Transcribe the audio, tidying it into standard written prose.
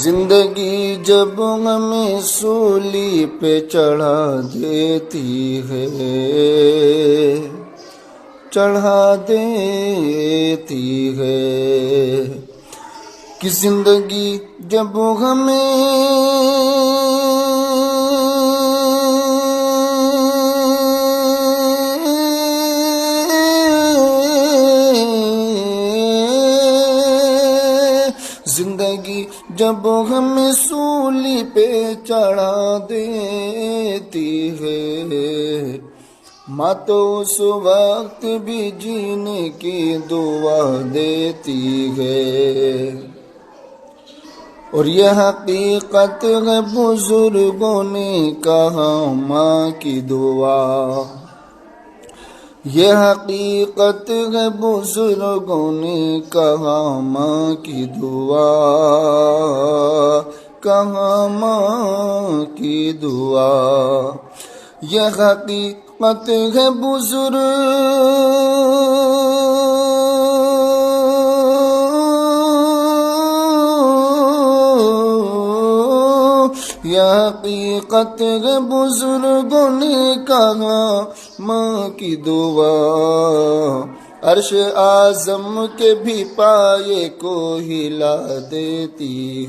زندگی جب ہمیں سولی پہ چڑھا دیتی ہے، چڑھا دیتی ہے کہ زندگی جب زندگی جب ہمیں سولی پہ چڑھا دیتی ہے، ماں تو اس وقت بھی جینے کی دعا دیتی ہے۔ اور یہ حقیقت ہے بزرگوں نے کہا ماں کی دعا، یہ حقیقت ہے بزرگوں نے کہا ماں کی دعا، کہا ماں کی دعا، یہ حقیقت ہے یہ حقیقت ہے بزرگوں نے کہا ماں کی دعا، عرش اعظم کے بھی پائے کو ہلا دیتی